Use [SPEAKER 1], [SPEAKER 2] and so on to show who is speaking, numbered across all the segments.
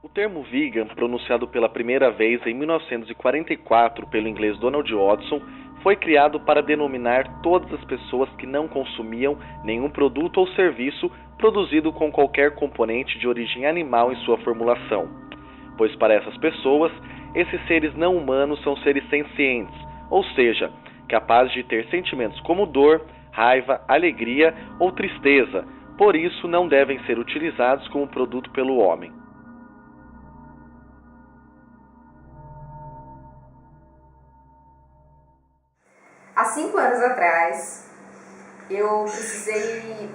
[SPEAKER 1] O termo vegan, pronunciado pela primeira vez em 1944 pelo inglês Donald Watson, foi criado para denominar todas as pessoas que não consumiam nenhum produto ou serviço produzido com qualquer componente de origem animal em sua formulação, pois para essas pessoas, esses seres não humanos são seres sencientes, ou seja, capazes de ter sentimentos como dor, raiva, alegria ou tristeza, por isso não devem ser utilizados como produto pelo homem.
[SPEAKER 2] Há 5 anos atrás, eu precisei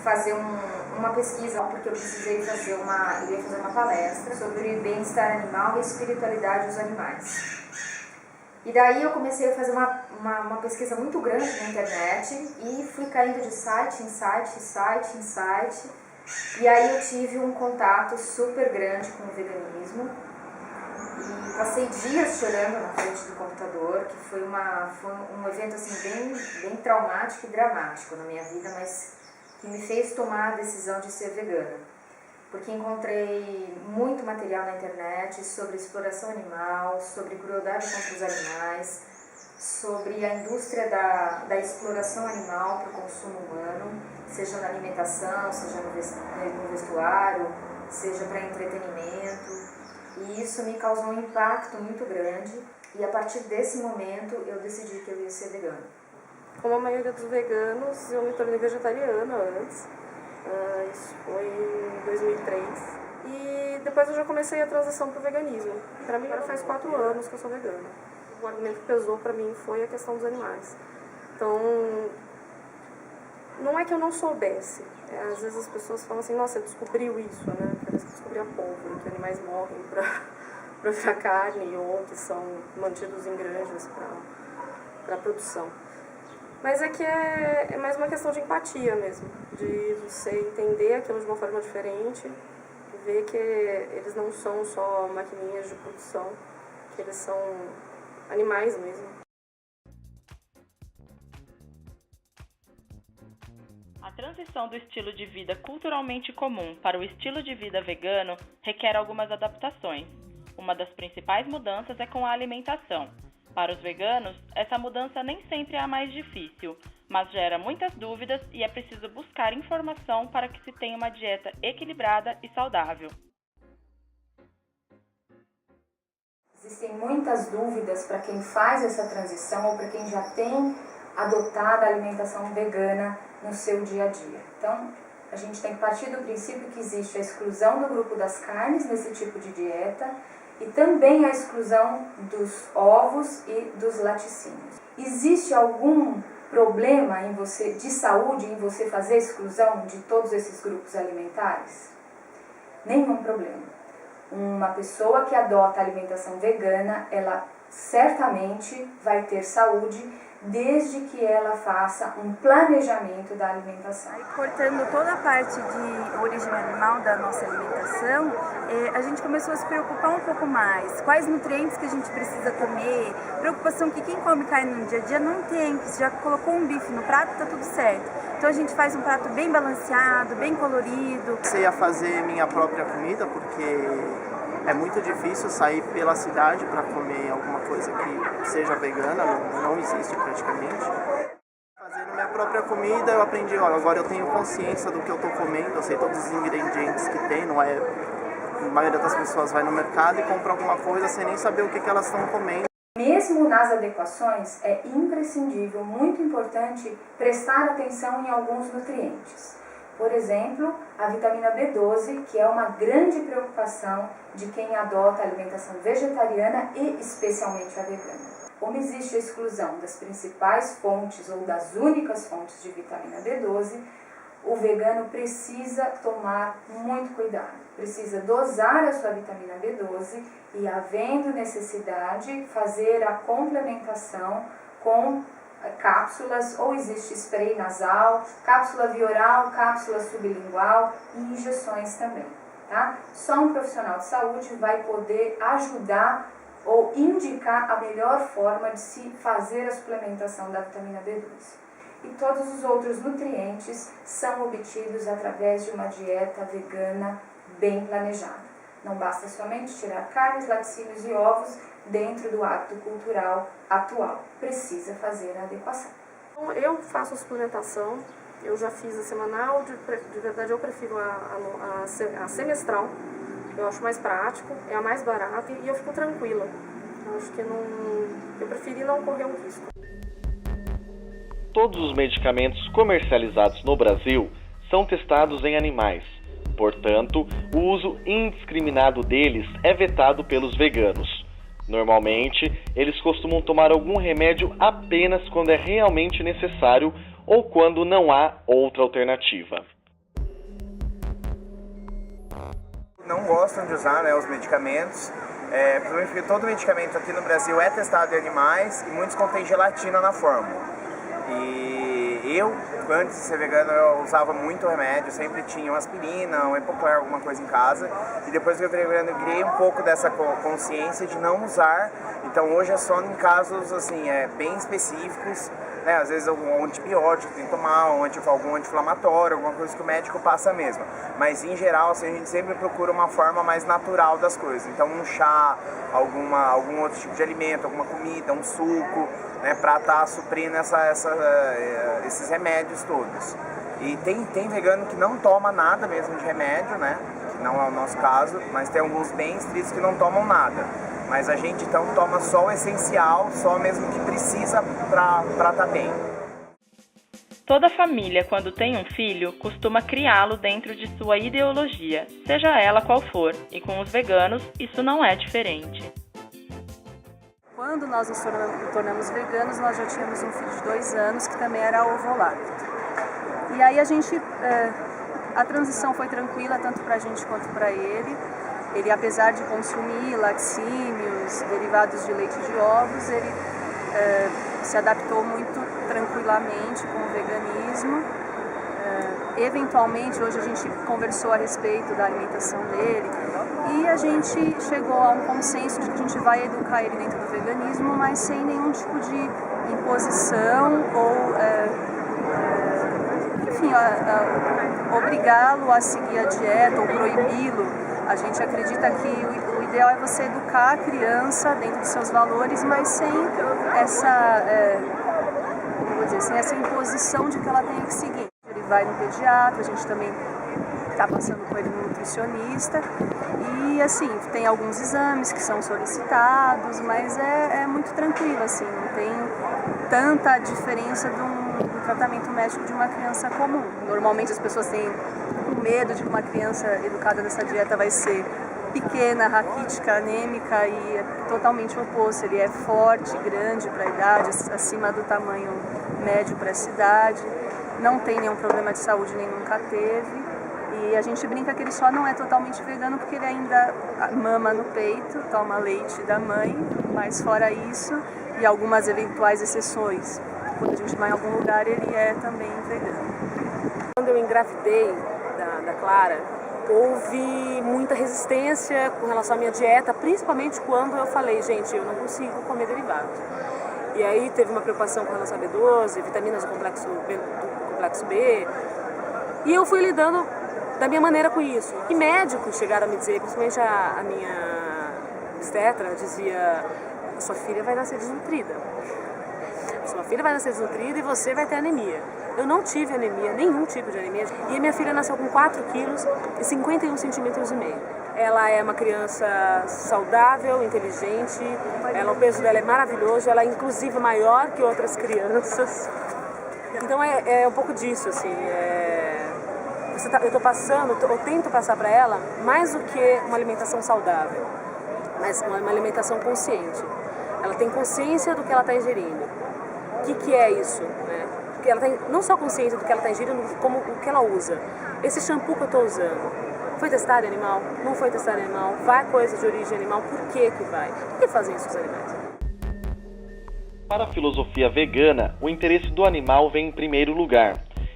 [SPEAKER 2] fazer uma pesquisa, porque eu precisei fazer eu ia fazer uma palestra sobre bem-estar animal e espiritualidade dos animais. E daí eu comecei a fazer uma pesquisa muito grande na internet e fui caindo de site em site, e aí eu tive um contato super grande com o veganismo. E passei dias chorando na frente do computador, que foi um evento assim, bem traumático e dramático na minha vida, mas que me fez tomar a decisão de ser vegana. Porque encontrei muito material na internet sobre exploração animal, sobre crueldade contra os animais, sobre a indústria da exploração animal para o consumo humano, seja na alimentação, seja no vestuário, seja para entretenimento. E isso me causou um impacto muito grande, e a partir desse momento eu decidi que eu ia ser vegana.
[SPEAKER 3] Como a maioria dos veganos, eu me tornei vegetariana antes, isso foi em 2003, e depois eu já comecei a transição para o veganismo. Para mim agora faz 4 anos que eu sou vegana. O argumento que pesou para mim foi a questão dos animais. Então, não é que eu não soubesse. Às vezes as pessoas falam assim, nossa, você descobriu isso, né? Parece que descobri a pólvora, que animais morrem para virar carne ou que são mantidos em granjas para produção. Mas é que é mais uma questão de empatia mesmo, de você entender aquilo de uma forma diferente, ver que eles não são só maquininhas de produção, que eles são animais mesmo.
[SPEAKER 4] A transição do estilo de vida culturalmente comum para o estilo de vida vegano requer algumas adaptações. Uma das principais mudanças é com a alimentação. Para os veganos, essa mudança nem sempre é a mais difícil, mas gera muitas dúvidas e é preciso buscar informação para que se tenha uma dieta equilibrada e saudável.
[SPEAKER 2] Existem muitas dúvidas para quem faz essa transição ou para quem já tem adotado a alimentação vegana no seu dia a dia. Então, a gente tem que partir do princípio que existe a exclusão do grupo das carnes nesse tipo de dieta e também a exclusão dos ovos e dos laticínios. Existe algum problema de saúde em você fazer a exclusão de todos esses grupos alimentares? Nenhum problema. Uma pessoa que adota a alimentação vegana, ela certamente vai ter saúde desde que ela faça um planejamento da alimentação.
[SPEAKER 5] Aí, cortando toda a parte de origem animal da nossa alimentação, a gente começou a se preocupar um pouco mais. Quais nutrientes que a gente precisa comer, preocupação que quem come carne no dia a dia não tem, que já colocou um bife no prato, tá tudo certo. Então a gente faz um prato bem balanceado, bem colorido.
[SPEAKER 6] Comecei a fazer minha própria comida porque é muito difícil sair pela cidade para comer alguma coisa que seja vegana, não existe praticamente. Fazendo minha própria comida eu aprendi, olha, agora eu tenho consciência do que eu estou comendo, eu sei todos os ingredientes que tem, não é... A maioria das pessoas vai no mercado e compra alguma coisa sem nem saber o que elas estão comendo.
[SPEAKER 2] Mesmo nas adequações, é imprescindível, muito importante, prestar atenção em alguns nutrientes. Por exemplo, a vitamina B12, que é uma grande preocupação de quem adota a alimentação vegetariana e especialmente a vegana. Como existe a exclusão das principais fontes ou das únicas fontes de vitamina B12, o vegano precisa tomar muito cuidado. Precisa dosar a sua vitamina B12 e, havendo necessidade, fazer a complementação com cápsulas, ou existe spray nasal, cápsula via oral, cápsula sublingual e injeções também. Tá? Só um profissional de saúde vai poder ajudar ou indicar a melhor forma de se fazer a suplementação da vitamina B12. E todos os outros nutrientes são obtidos através de uma dieta vegana bem planejada. Não basta somente tirar carnes, laticínios e ovos dentro do hábito cultural atual. Precisa fazer a adequação.
[SPEAKER 3] Eu faço a suplementação, eu já fiz a semanal, de verdade eu prefiro a semestral. Eu acho mais prático, é a mais barata e eu fico tranquila. Eu acho que eu preferi não correr um risco.
[SPEAKER 1] Todos os medicamentos comercializados no Brasil são testados em animais. Portanto, o uso indiscriminado deles é vetado pelos veganos. Normalmente, eles costumam tomar algum remédio apenas quando é realmente necessário ou quando não há outra alternativa.
[SPEAKER 7] Não gostam de usar, os medicamentos, principalmente porque todo medicamento aqui no Brasil é testado em animais e muitos contêm gelatina na fórmula. E eu, antes de ser vegano, eu usava muito remédio, sempre tinha uma aspirina, um Epocler, alguma coisa em casa. E depois que eu virei vegano, eu criei um pouco dessa consciência de não usar. Então hoje é só em casos assim, bem específicos, às vezes algum antibiótico tem que tomar, algum anti-inflamatório, alguma coisa que o médico passa mesmo. Mas em geral, assim, a gente sempre procura uma forma mais natural das coisas. Então um chá, algum outro tipo de alimento, alguma comida, um suco, para estar suprindo esses remédios todos. E tem vegano que não toma nada mesmo de remédio, que não é o nosso caso, mas tem alguns bem estritos que não tomam nada. Mas a gente então toma só o essencial, só mesmo que precisa para estar bem.
[SPEAKER 4] Toda família, quando tem um filho, costuma criá-lo dentro de sua ideologia, seja ela qual for, e com os veganos isso não é diferente.
[SPEAKER 5] Quando nós nos tornamos veganos, nós já tínhamos um filho de 2 anos que também era ovo-lacto. E aí a transição foi tranquila, tanto para a gente quanto para ele. Ele, apesar de consumir laticínios, derivados de leite e de ovos, ele se adaptou muito tranquilamente com o veganismo. Eventualmente, hoje a gente conversou a respeito da alimentação dele e a gente chegou a um consenso de que a gente vai educar ele dentro do veganismo, mas sem nenhum tipo de imposição ou, obrigá-lo a seguir a dieta ou proibi-lo. A gente acredita que o ideal é você educar a criança dentro dos seus valores, mas sem essa imposição de que ela tem que seguir. Ele vai no pediatra, a gente também está passando com ele no nutricionista e assim, tem alguns exames que são solicitados, mas é muito tranquilo, assim, não tem tanta diferença do tratamento médico de uma criança comum. Normalmente as pessoas têm medo de que uma criança educada nessa dieta vai ser pequena, raquítica, anêmica, e é totalmente o oposto. Ele é forte, grande para a idade, acima do tamanho médio para essa idade, não tem nenhum problema de saúde, nem nunca teve. E a gente brinca que ele só não é totalmente vegano porque ele ainda mama no peito, toma leite da mãe, mas fora isso, e algumas eventuais exceções, quando a gente vai em algum lugar, ele é também vegano.
[SPEAKER 3] Quando eu engravidei da Clara, houve muita resistência com relação à minha dieta, principalmente quando eu falei, gente, eu não consigo comer derivados. E aí teve uma preocupação com relação a B12, vitaminas do complexo B, e eu fui lidando da minha maneira com isso. E médicos chegaram a me dizer, principalmente a minha obstetra, dizia, sua filha vai nascer desnutrida. Sua filha vai nascer desnutrida e você vai ter anemia. Eu não tive anemia, nenhum tipo de anemia. E a minha filha nasceu com 4 quilos e 51 centímetros e meio. Ela é uma criança saudável, inteligente, o peso dela é maravilhoso, ela é inclusive maior que outras crianças. Então é um pouco disso, assim. Eu tento passar para ela mais do que uma alimentação saudável, mas uma alimentação consciente. Ela tem consciência do que ela está ingerindo. O que é isso? Porque ela tem não só consciência do que ela está ingerindo, como o que ela usa. Esse shampoo que eu estou usando, foi testado em animal? Não foi testado em animal? Vai coisa de origem animal? Por que vai? Por que fazem isso os animais?
[SPEAKER 1] Para a filosofia vegana, o interesse do animal vem em primeiro lugar.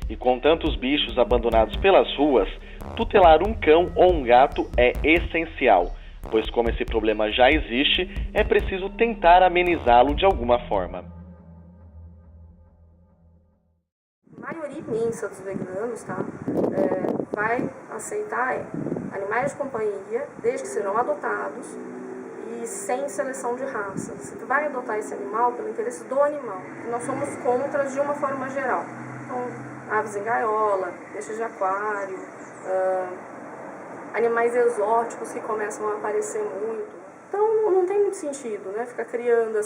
[SPEAKER 1] E com tantos bichos abandonados pelas ruas, tutelar um cão ou um gato é essencial, pois como esse problema já existe, é preciso tentar amenizá-lo de alguma forma.
[SPEAKER 3] A maioria imensa dos veganos, vai aceitar animais de companhia, desde que sejam adotados e sem seleção de raça. Você vai adotar esse animal pelo interesse do animal. Nós somos contra de uma forma geral. Então, aves em gaiola, peixes de aquário, animais exóticos que começam a aparecer muito. Então, não tem muito sentido, né, ficar criando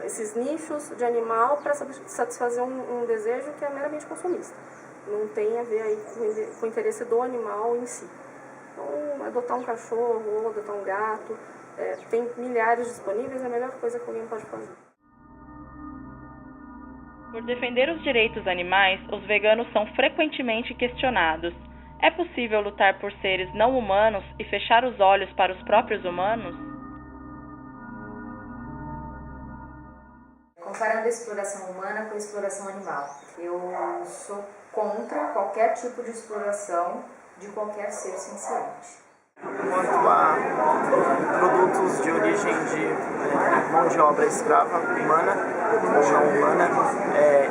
[SPEAKER 3] esses nichos de animal para satisfazer um desejo que é meramente consumista. Não tem a ver aí com o interesse do animal em si. Então, adotar um cachorro ou adotar um gato, tem milhares disponíveis, é a melhor coisa que alguém pode fazer.
[SPEAKER 4] Por defender os direitos animais, os veganos são frequentemente questionados. É possível lutar por seres não humanos e fechar os olhos para os próprios humanos?
[SPEAKER 2] Comparando a exploração humana com a exploração animal, eu sou contra qualquer tipo de exploração de qualquer ser senciente.
[SPEAKER 6] Quanto a produtos de origem de mão de obra escrava humana ou não humana,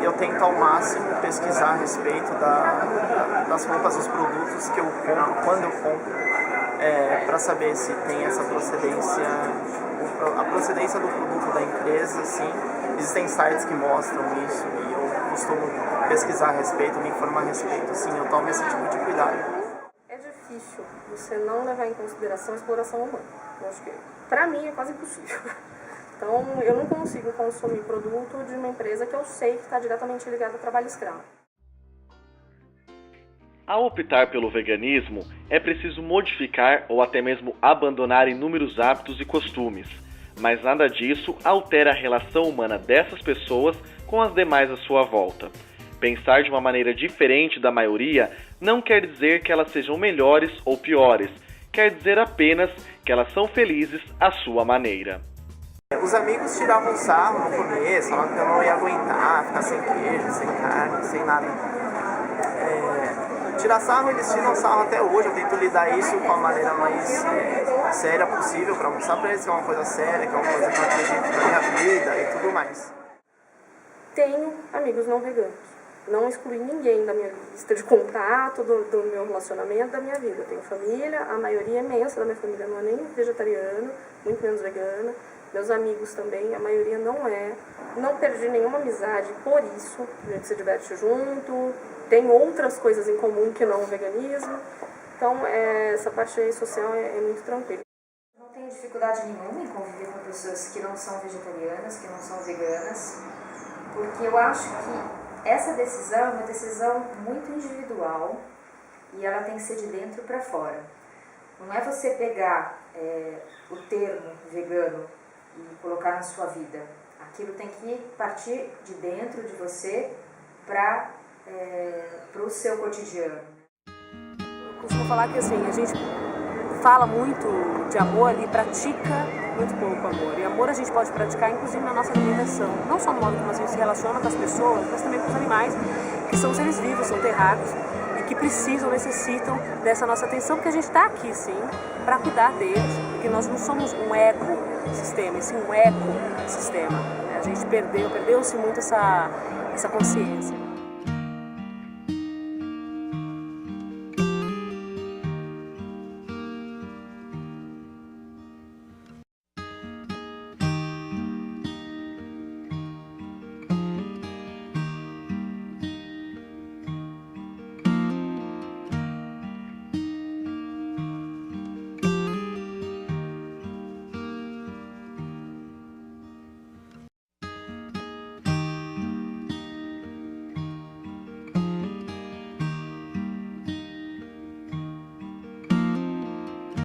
[SPEAKER 6] eu tento ao máximo pesquisar a respeito das roupas, dos produtos que eu compro, quando eu compro, para saber se tem essa procedência, a procedência do produto da empresa, sim. Existem sites que mostram isso e eu costumo pesquisar a respeito, me informar a respeito, sim, eu tomo esse tipo de cuidado.
[SPEAKER 3] É difícil você não levar em consideração a exploração humana. Eu acho que, para mim, é quase impossível. Então, eu não consigo consumir produto de uma empresa que eu sei que está diretamente ligada ao trabalho escravo.
[SPEAKER 1] Ao optar pelo veganismo, é preciso modificar ou até mesmo abandonar inúmeros hábitos e costumes. Mas nada disso altera a relação humana dessas pessoas com as demais à sua volta. Pensar de uma maneira diferente da maioria não quer dizer que elas sejam melhores ou piores, quer dizer apenas que elas são felizes à sua maneira.
[SPEAKER 6] Os amigos tiravam sarro no começo, falavam que eu não ia aguentar, ficar sem queijo, sem carne, sem nada. Tirar sarro, eles tiram sarro até hoje, eu tento lidar isso com a maneira mais séria possível, para mostrar para eles que é uma coisa séria, que é uma coisa que eu acredito na minha vida e tudo mais.
[SPEAKER 3] Tenho amigos não veganos. Não excluí ninguém da minha lista de contato, do meu relacionamento, da minha vida. Eu tenho família, a maioria imensa da minha família não é nem vegetariana, muito menos vegana. Meus amigos também, a maioria não é. Não perdi nenhuma amizade por isso. A gente se diverte junto, tem outras coisas em comum que não o veganismo. Então, essa parte aí social é muito tranquila.
[SPEAKER 2] Não tenho dificuldade nenhuma em conviver com pessoas que não são vegetarianas, que não são veganas, porque eu acho que essa decisão é uma decisão muito individual e ela tem que ser de dentro para fora. Não é você pegar o termo vegano e colocar na sua vida. Aquilo tem que partir de dentro de você para o seu cotidiano.
[SPEAKER 3] Eu costumo falar que assim, a gente fala muito de amor e pratica muito pouco amor. E amor a gente pode praticar inclusive na nossa alimentação. Não só no modo como a gente se relaciona com as pessoas, mas também com os animais, que são seres vivos, são terráqueos e que necessitam dessa nossa atenção, porque a gente está aqui sim para cuidar deles, porque nós não somos um ecossistema, e sim um ecossistema. A gente perdeu-se muito essa consciência.